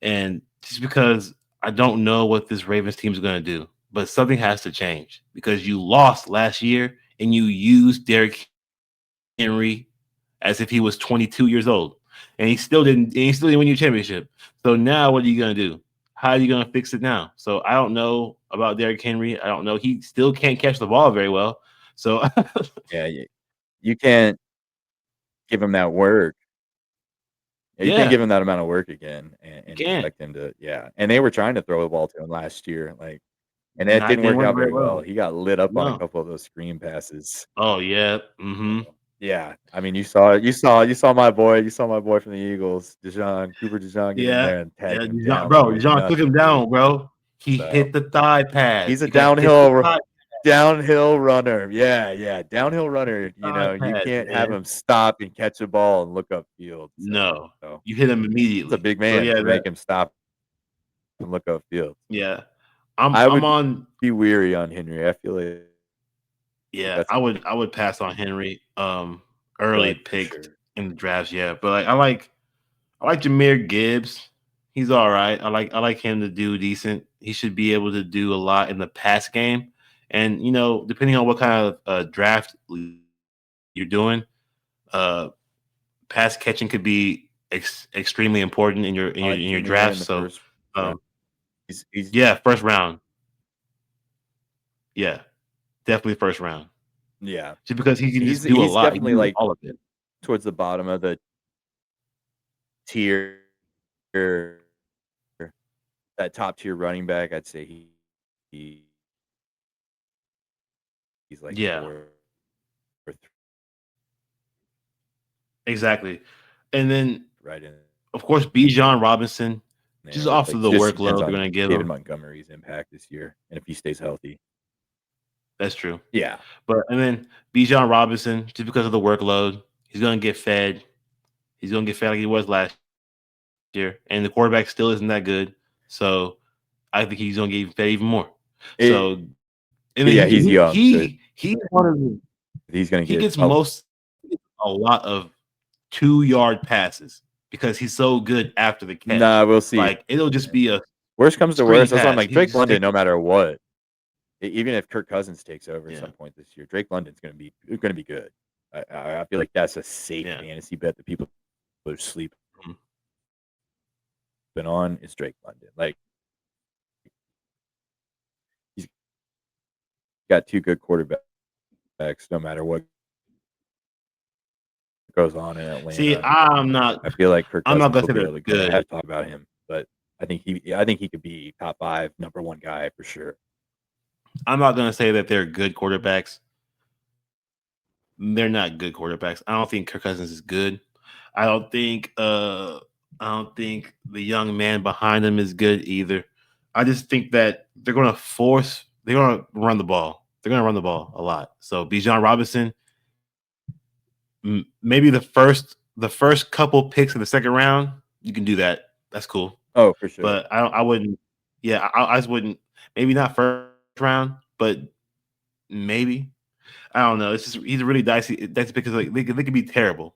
And just because I don't know what this Ravens team is gonna do, but something has to change because you lost last year and you used Derrick Henry as if he was 22 years old. And he still didn't win your championship. So now what are you gonna do? How are you gonna fix it now? So I don't know about Derrick Henry. I don't know. He still can't catch the ball very well. So
Yeah, you can't give him that work. Yeah, you can't
yeah,
give him that amount of work again
you
and
can't.
expect him to. Yeah, and they were trying to throw the ball to him last year, like, and that
Not
didn't
didn't
work
work
out
very
very well.
well.
He got lit up on a
No.
couple of those screen passes.
Oh yeah. Mm-hmm.
So, yeah, I mean, you saw my boy from the Eagles, Cooper DeJean, get in
Yeah.
there and
Yeah.
tag him
John,
down
bro,
like
John took him
nothing, dude.
down, bro. He
So
hit the thigh pad.
he's a
You gotta hit the thigh,
downhill runner. Yeah, yeah, downhill runner.
thigh
You
pad,
can't have
man.
him stop and catch a ball and look upfield. So
No. You hit him
it's a
immediately.
big
So
man
yeah,
to make him stop and look upfield.
yeah. I'm
I
I'm
would
on
be weary on Henry. I feel like
yeah,
that's
I would pass on Henry early
stud for
picked
sure.
in the drafts, yeah. But I like Jameer Gibbs. He's all right. I like him to do decent. He should be able to do a lot in the pass game. And depending on what kind of draft you're doing, uh, pass catching could be extremely important in your in
I
your
like
in your
Jameer
draft.
in the
So,
first round.
um,
He's
yeah, first round. Yeah, definitely first round.
yeah.
Just because he can
He's
just do a
he's
lot. He
definitely
can do
like
all of it.
towards the bottom of the tier, that top tier running back. I'd say he he's like
Yeah,
fourth
exactly. And then,
right in
of course, Bijan Robinson, just
there.
off
Like
of
it
the
just depends
workload they're
on
going to give
David
him.
Montgomery's impact this year and if he stays healthy.
That's true.
Yeah.
And then Bijan Robinson, just because of the workload, he's going to get fed. He's going to get fed like he was last year, and the quarterback still isn't that good. So I think he's going to get fed even more. So
It,
and then
yeah, he's young, so
he's one of
he's gonna
he
get
gets a lot of 2-yard passes because he's so good after the catch.
nah, we'll see.
Like it'll just be a
Worst comes to
screen
worst, that's why I'm
pass.
like
He
Drake
just
London,
take
no matter what, even if Kirk Cousins takes over at
yeah,
some point this year, Drake London's gonna be good. I feel like that's a safe
yeah.
fantasy bet that people are sleeping
Mhm.
on is Drake London. Like he's got two good quarterbacks, no matter what goes on in
See,
Atlanta.
I'm not.
I feel like Kirk
I'm not
Cousins
gonna
will
say
be
they're
able to go. I
good.
have to talk about him, but I think he could be top 5, number 1 guy for sure.
I'm not gonna say that they're good quarterbacks. They're not good quarterbacks. I don't think Kirk Cousins is good. I don't think. I don't think the young man behind him is good either. I just think that they're gonna force. They're gonna run the ball. They're gonna run the ball a lot. So Bijan Robinson, maybe the first couple picks in the second round, you can do that. That's cool.
Oh, for sure.
But I wouldn't. Yeah, I just wouldn't. Maybe not first round, but maybe. I don't know. It's just he's a really dicey. That's because like they could be terrible.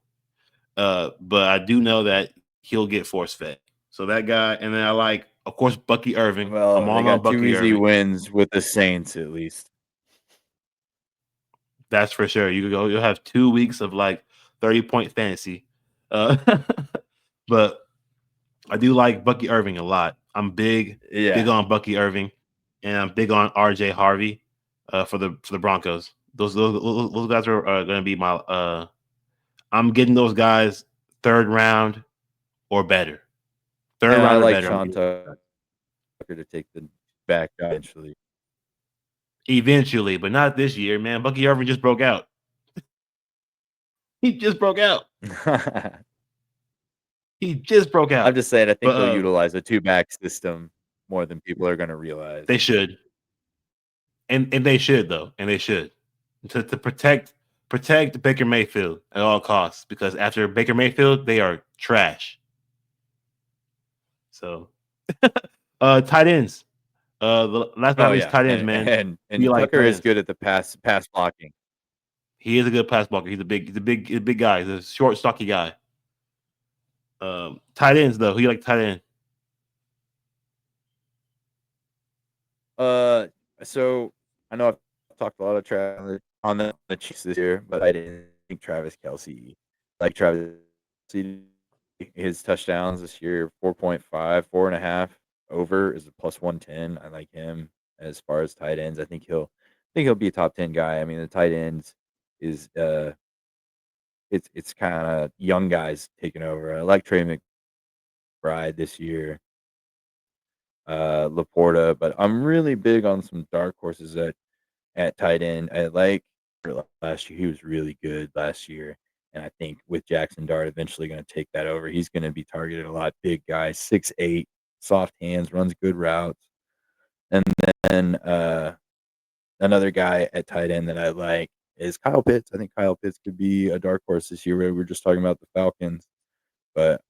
But I do know that he'll get force fed. So that guy, and then I like, of course, Bucky Irving. I'm
Well, they
all on
got 2
Bucky
easy
Irving.
wins with the Saints at least.
That's for sure. You could go. You'll have 2 weeks of like 30-point fantasy. Uh, but I do like Bucky Irving a lot. I'm big
Yeah.
on Bucky Irving, and I'm big on RJ Harvey for the Broncos. Those guys are going to be my. I'm getting those guys third round or better. Third
And I
round or
like
better. I'm
Sean
getting
Tucker to take the back guy eventually.
eventually, but not this year, man. Bucky Irving just broke out. He just broke out. He just broke
I'm
out.
just saying I think they'll
But
utilize a 2-back system more than people are gonna realize.
they should, and they should though, and they should to protect Baker Mayfield at all costs because after Baker Mayfield, they are trash. So, tight ends. The last but
Oh,
not least,
yeah,
tight ends,
and
man.
and
We
and
like
Tucker
tight
is
ends.
good at the pass blocking.
He is a good pass blocker. He's a big guy. He's a short, stocky guy. Tight ends though. Who you like tight end?
Uh, so I know I've talked a lot of Travis on the Chiefs this year, but I didn't think Travis Kelce. Like Travis Kelce, his touchdowns this year 4.5, 4.5 over is a plus 110. I like him as far as tight ends. I think he'll be a top 10 guy. I mean, the tight ends is it's kind of young guys taking over. I like Trey McBride this year, Laporta, but I'm really big on some dark horses at tight end. I like last year. He was really good last year. And I think with Jackson Dart eventually going to take that over, he's going to be targeted a lot. Big guy, 6'8", soft hands, runs good routes. And then another guy at tight end that I like is Kyle Pitts. I think Kyle Pitts could be a dark horse this year. We were just talking about the Falcons, but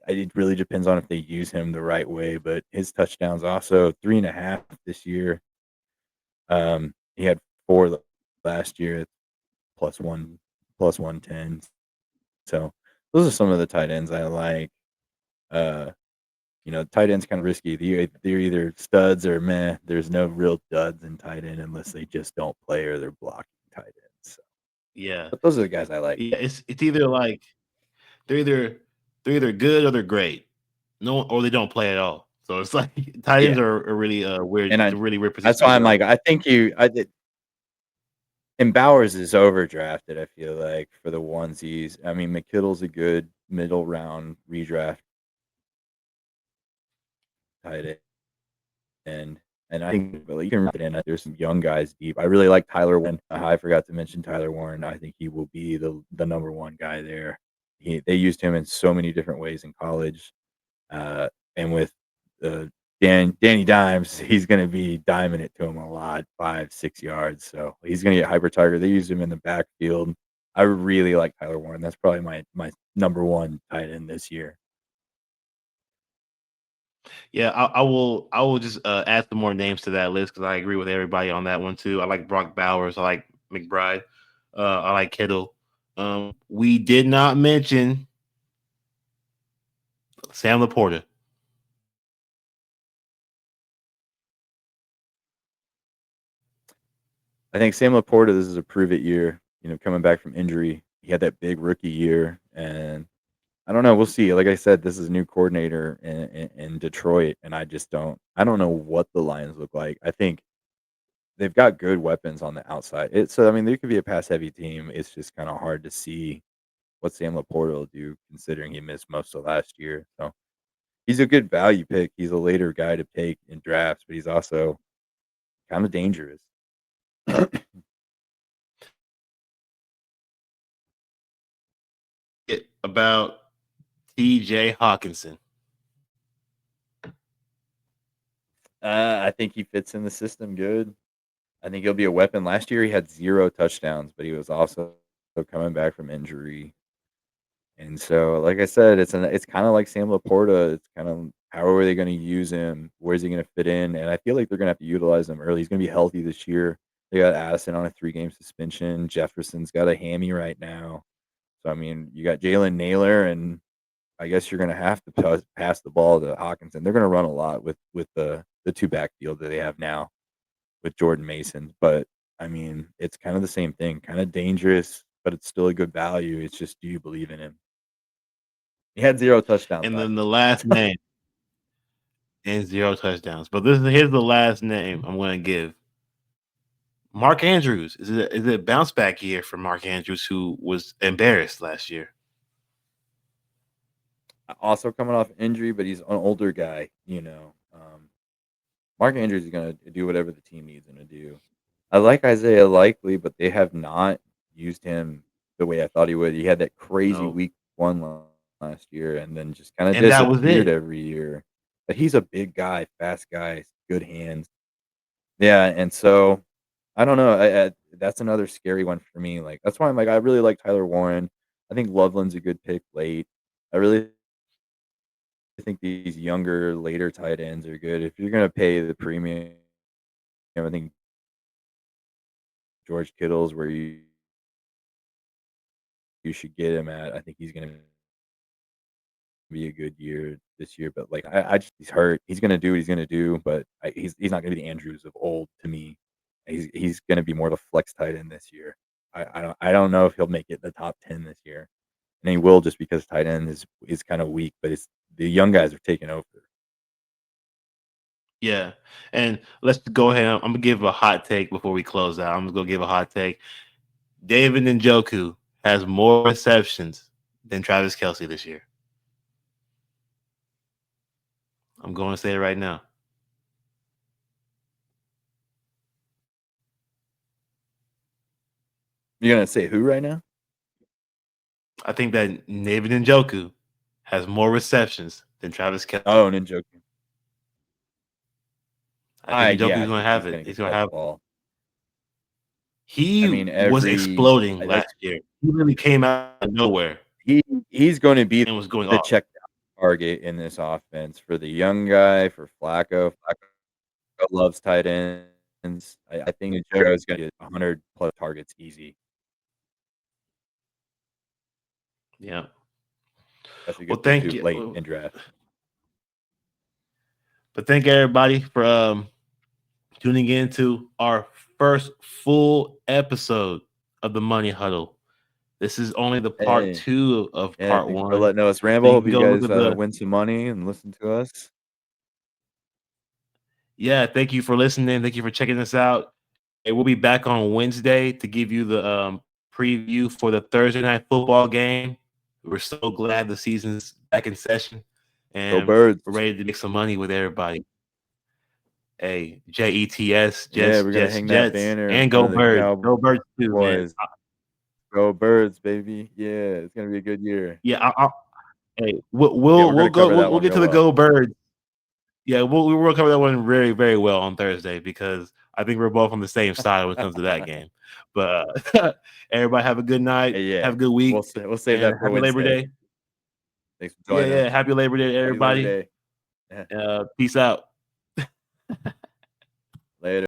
it really depends on if they use him the right way. But his touchdowns also 3.5 this year. He had 4 last year, plus 110. So those are some of the tight ends I like. Uh, tight end's kind of risky. They're either studs or meh. There's no real duds in tight end unless they just don't play or they're blocking tight ends. So,
Yeah,
but those are the guys I like.
yeah. It's either like they're either they're either good or they're great. No, or they don't play at all. So it's like tight ends
Yeah,
are really weird.
and
It's a really weird
that's
position to
why I'm like,
go.
I think and Bowers is overdrafted. I feel like for the onesies. I mean, McKittle's a good middle round redraft tight end. And I think you can wrap it in. There's some young guys deep. I really like Tyler Warren. I forgot to mention Tyler Warren. I think he will be the number 1 guy there. They used him in so many different ways in college, and with uh, Danny Dimes, he's going to be diming it to him a lot, 5-6 yards. So he's going to get hyper targeted. They used him in the backfield. I really like Tyler Warren. That's probably my number 1 tight end this year.
Yeah, I will just add some more names to that list because I agree with everybody on that one too. I like Brock Bowers. I like McBride. I like Kittle. We did not mention Sam Laporta.
I think Sam Laporta, this is a prove it year. Coming back from injury, he had that big rookie year, and I don't know. We'll see. Like I said, this is a new coordinator in Detroit, and I don't know what the Lions look like. I think they've got good weapons on the outside. So I mean, they could be a pass heavy team. It's just kind of hard to see what Sam Laporta will do, considering he missed most of last year. So he's a good value pick. He's a later guy to take in drafts, but he's also kind of dangerous.
About TJ Hawkinson.
I think he fits in the system good. I think he'll be a weapon. Last year he had 0 touchdowns, but he was also coming back from injury. And so, like I said, it's kind of like Sam Laporta. It's kind of how are they going to use him? Where's he going to fit in? And I feel like they're going to have to utilize him early. He's going to be healthy this year. They got Addison on a 3-game suspension. Jefferson's got a hammy right now. So I mean, you got Jalen Naylor, and I guess you're going to have to pass the ball to Hawkinson. They're going to run a lot with the 2 backfield that they have now with Jordan Mason. But I mean, it's kind of the same thing. Kind of dangerous, but it's still a good value. It's just, do you believe in him? He had 0 touchdowns
And
last
then the
year.
last name and 0 touchdowns. But here's the last name I'm going to give. Mark Andrews. Is it a bounce back year for Mark Andrews, who was embarrassed last year?
Also coming off injury, but he's an older guy. Mark Andrews is going to do whatever the team needs him to do. I like Isaiah Likely, but they have not used him the way I thought he would. He had that crazy
No.
week 1 last year, and then just kind of
And that was
disappeared
it.
every year. But he's a big guy, fast guy, good hands. Yeah, and so I don't know. That's another scary one for me. Like that's why I'm like I really like Tyler Warren. I think Loveland's a good pick late. I really think these younger, later tight ends are good. If you're gonna pay the premium, I think George Kittle's where you should get him at. I think he's gonna be a good year this year. But like I just he's hurt. He's gonna do what he's gonna do, but he's not gonna be the Andrews of old to me. He's gonna be more of a flex tight end this year. I don't know if he'll make it the top 10 this year. And he will just because tight end is kind of weak, but it's the young guys are taking over.
Yeah. And let's go ahead. I'm going to give a hot take before we close out. I'm going to give a hot take. David Njoku has more receptions than Travis Kelce this year. I'm going to say it right now.
You're gonna say who right now?
I think that David Njoku has more receptions than Travis Kelce.
Oh, Njoku.
I think
Yeah,
Njoku's
I
going to
think
have
he's
it.
gonna
He's
get
going to
that
have.
ball. I
He
mean,
was exploding
like
last year. He really came out of nowhere
he's going to be
and was going
the
off.
check down target in this offense for the young guy, for Flacco. Flacco loves tight ends. I think Njoku is going to get 100 plus targets easy.
Yeah.
That's a
Well,
good pick
thank
too, late
you.
in draft.
But thank everybody for tuning in to our first full episode of the Money Huddle. This is only the part
Hey,
2 of
yeah,
part
thanks for
1.
letting us
So
ramble.
you
Hope
can
you
go look
guys
at the
win some money and listen to us.
Yeah, thank you for listening. Thank you for checking us out. And we'll be back on Wednesday to give you the preview for the Thursday night football game. We're so glad the season's back in session,
Go
and we're
Birds.
ready to make some money with everybody. Hey, Jets,
Yeah,
Jets,
we're gonna
Jets,
hang that
Jets,
banner in
and
front
go
of the
Birds. Go Birds too, man.
Cowboys. Go Birds, baby. Yeah, it's gonna be a good year.
Yeah, hey, we'll
Yeah,
we'll,
we're
we'll
gonna
go.
cover
We'll,
that
we'll
one
get
real
to the
well.
Go Birds. Yeah, we'll cover that one very, very well on Thursday because I think we're both on the same side when it comes to that game. But everybody have a good night.
Hey, yeah,
Have a good week.
we'll save
And
that for
happy Labor
Wednesday.
Day.
Thanks for
Yeah,
joining
yeah.
us.
Happy Labor Day,
Happy Labor
everybody.
Day.
Peace out.